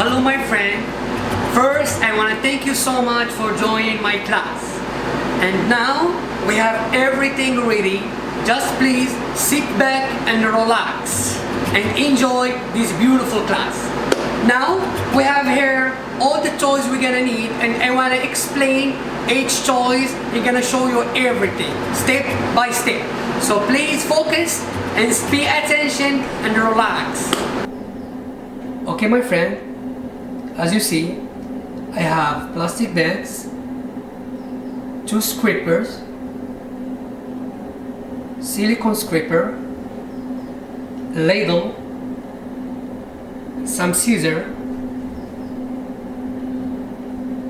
Hello my friend. First, I want to thank you so much for joining my class. And now we have everything ready. Just please sit back and relax and enjoy this beautiful class. Now we have here all the toys we're gonna need, and I want to explain each toys. We're gonna show you everything step by step. So please focus and pay attention and relax. Okay my friend, as you see, I have plastic bags, 2 scrapers, silicone scraper, ladle, some scissors,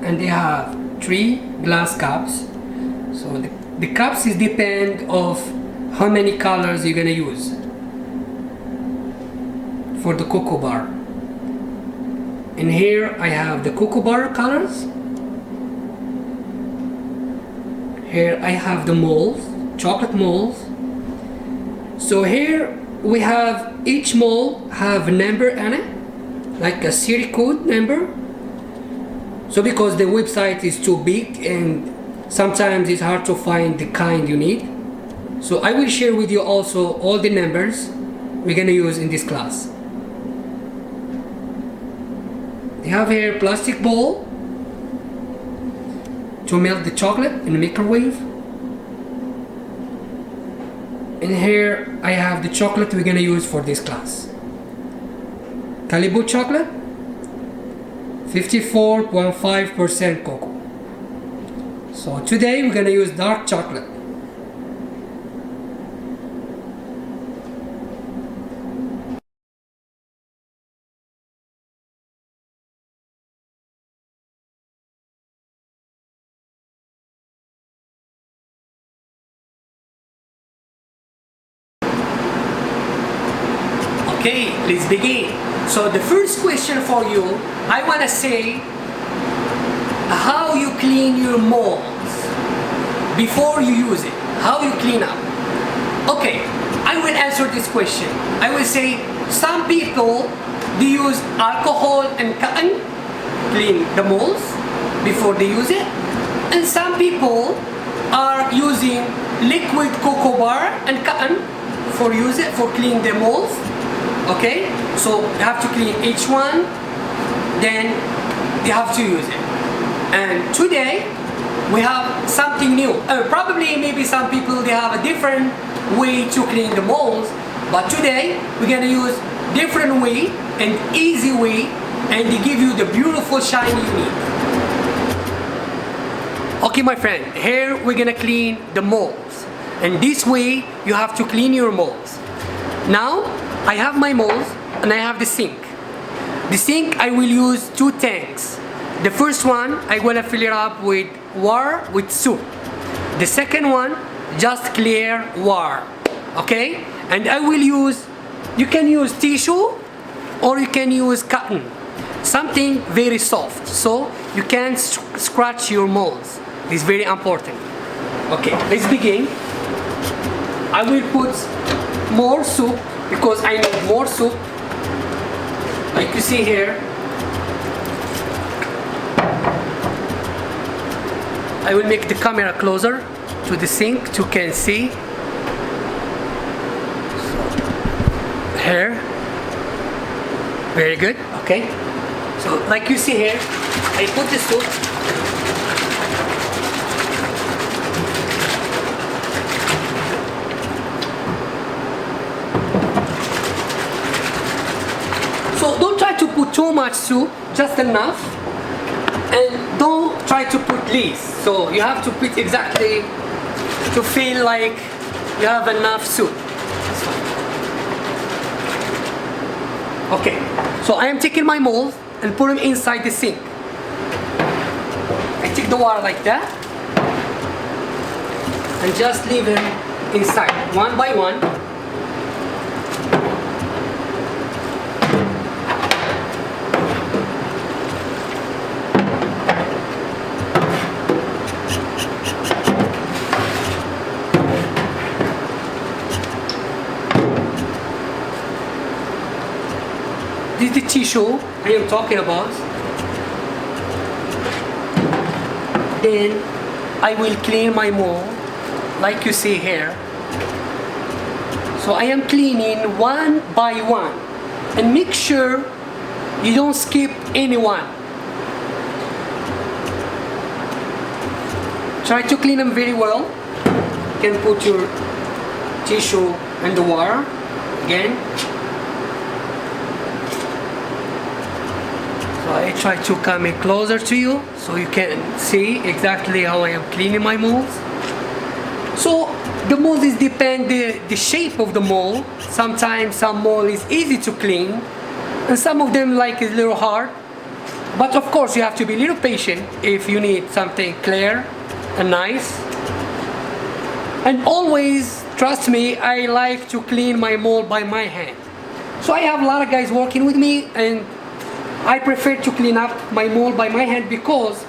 and they have 3 glass cups. So the cups is depend of how many colors you're gonna use for the cocoa bar. And here I have the cocoa bar colors. Here I have the molds, chocolate molds. So here we have each mold have a number in it, like a series code number. So because the website is too big and sometimes it's hard to find the kind you need, so I will share with you also all the numbers we're gonna use in this class. They have here plastic bowl to melt the chocolate in the microwave. And here I have the chocolate we're gonna use for this class. Calibo chocolate, 54.5% cocoa. So today we're gonna use dark chocolate. Okay, let's begin. So the first question for you, I want to say how you clean your molds before you use it. How you clean up. Okay, I will answer this question. I will say some people they use alcohol and cotton clean the molds before they use it, and some people are using liquid cocoa bar and cotton for use it for clean the molds. Okay, so you have to clean each one, then you have to use it. And today we have something new. Probably maybe some people they have a different way to clean the molds, but today we're gonna use different way and easy way, and they give you the beautiful shine you need. Okay my friend, here we're gonna clean the molds, and this way you have to clean your molds. Now I have my molds and I have the sink. The sink I will use 2 tanks. The first one I wanna fill it up with water with soup. The second one just clear water. Okay? And I will use, you can use tissue or you can use cotton. Something very soft so you can scratch your molds. It's very important. Okay, let's begin. I will put more soup because I need more soup, like you see here. I will make the camera closer to the sink so you can see. Here, very good. Okay, so like you see here, I put the soup. So don't try to put too much soup, just enough, and don't try to put less. So you have to put exactly to feel like you have enough soup. Okay, so I am taking my mold and put them inside the sink. I take the water like that and just leave them inside, one by one. tissue I am talking about. Then I will clean my mold like you see here. So I am cleaning one by one, and make sure you don't skip anyone. Try to clean them very well. You can put your tissue in the water again. So I try to come in closer to you so you can see exactly how I am cleaning my molds. So the mold is depend the shape of the mold. Sometimes some mold is easy to clean, and some of them like is a little hard. But of course you have to be a little patient if you need something clear and nice. And always, trust me, I like to clean my mold by my hand. So I have a lot of guys working with me, and I prefer to clean up my mold by my hand because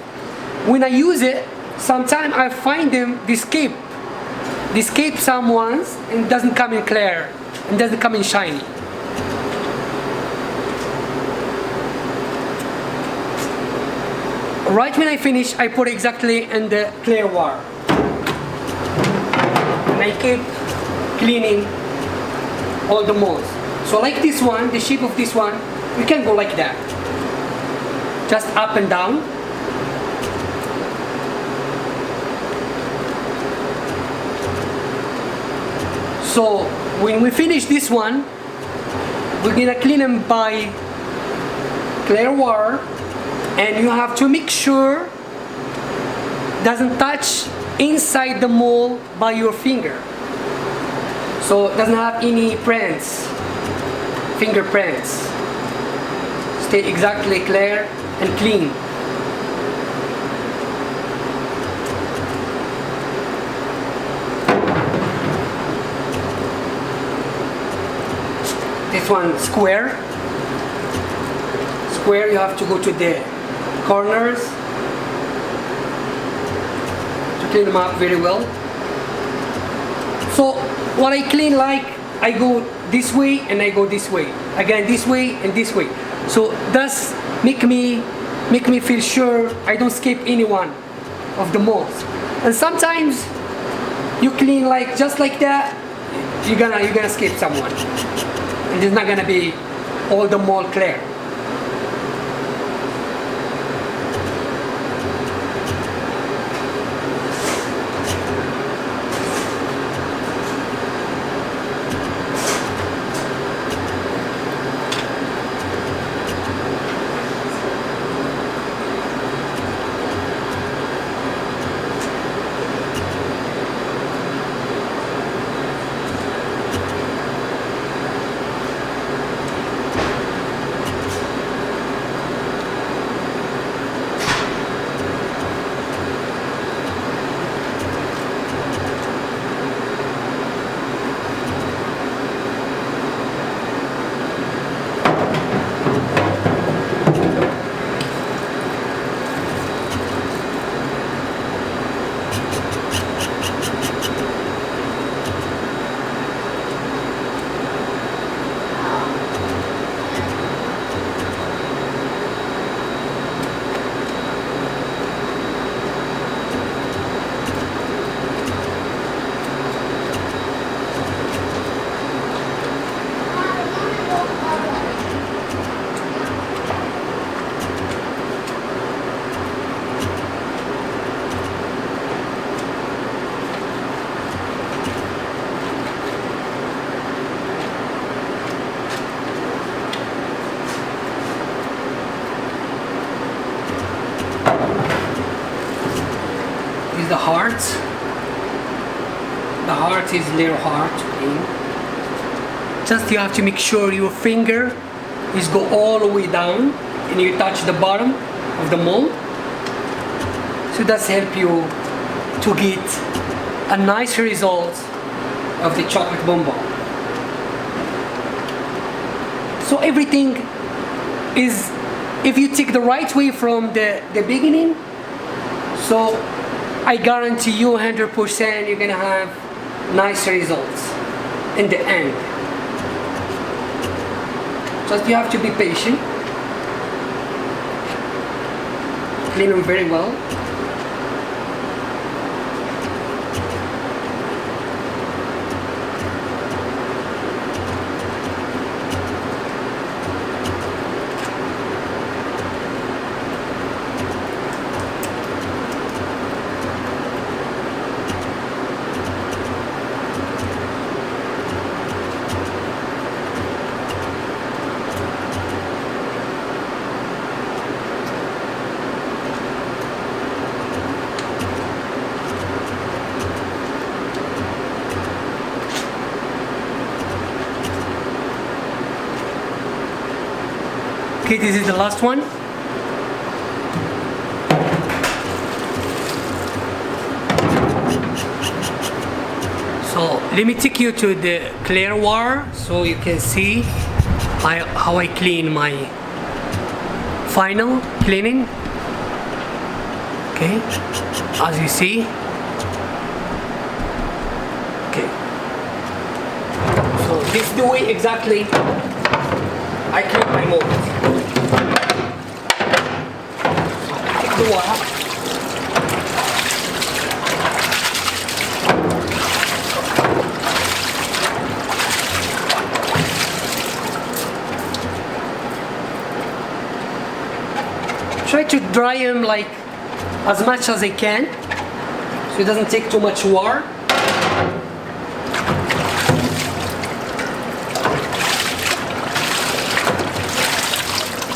when I use it, sometimes I find them escape some ones and doesn't come in clear and doesn't come in shiny. Right when I finish, I put exactly in the clear water. And I keep cleaning all the molds. So like this one, the shape of this one, you can go like that. Just up and down. So when we finish this one, we're gonna clean them by clear water, and you have to make sure doesn't touch inside the mold by your finger. So it doesn't have any prints, fingerprints. Stay exactly clear and clean. This one square. Square, you have to go to the corners to clean them up very well. So what I clean, like I go this way and I go this way, again this way and this way. So that's make me feel sure I don't skip any one of the molds. And sometimes you clean like just like that, you're gonna skip someone, and it's not gonna be all the mold clear. Is the heart. The heart is a little hard to clean. Just you have to make sure your finger is go all the way down and you touch the bottom of the mold. So that's help you to get a nice result of the chocolate bonbon. So everything is, if you take the right way from the beginning, so I guarantee you 100% you're gonna have nice results in the end. Just you have to be patient. clean them very well. Okay, this is the last one. So let me take you to the clear water so you can see how I clean my final cleaning. Okay, as you see. Okay, so this is the way exactly I clean my mold. Take the water. Try to dry them like as much as I can, so it doesn't take too much water.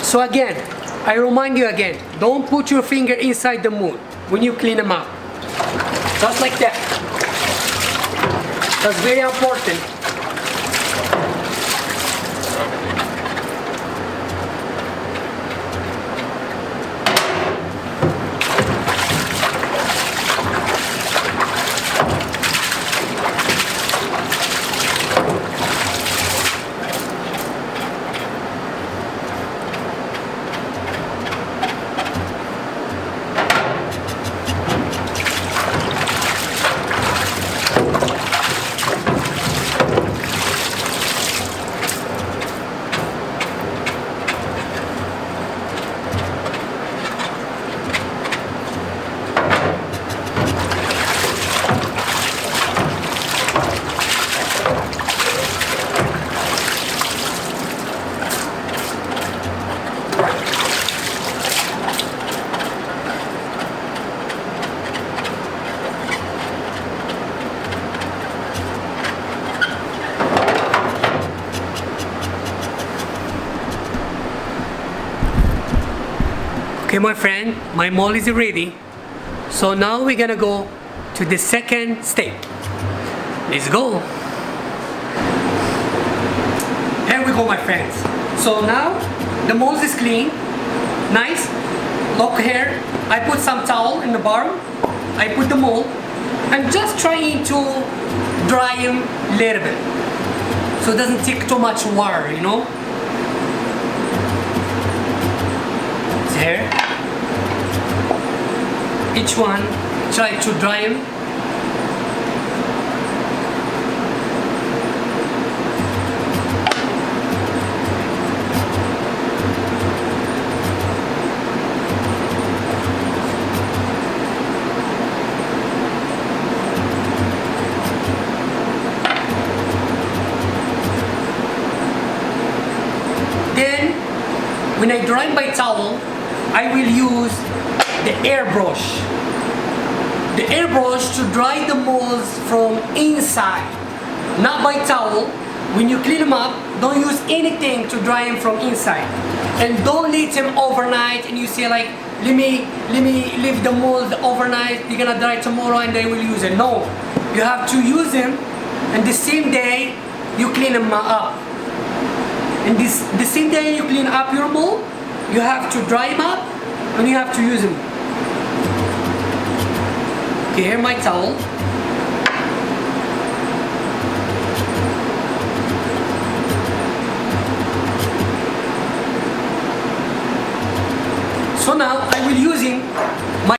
So again, I remind you again, don't put your finger inside the mold when you clean them up. Just like that. That's very important. Okay, my friend, my mold is ready. So now we're gonna go to the second step. Let's go. Here we go, my friends. So now the mold is clean, nice. Look here, I put some towel in the bottom. I put the mold. I'm just trying to dry him a little bit, so it doesn't take too much water, you know. Here, each one try to dry them. Then when I dry by towel, I will use the airbrush. The airbrush to dry the molds from inside, not by towel. When you clean them up, don't use anything to dry them from inside. And don't leave them overnight and you say like, let me leave the mold overnight, you're gonna dry tomorrow and then we'll use it. No, you have to use them and the same day you clean them up. And the same day you clean up your mold, you have to dry them up and you have to use them. Okay, here my towel. So now I will use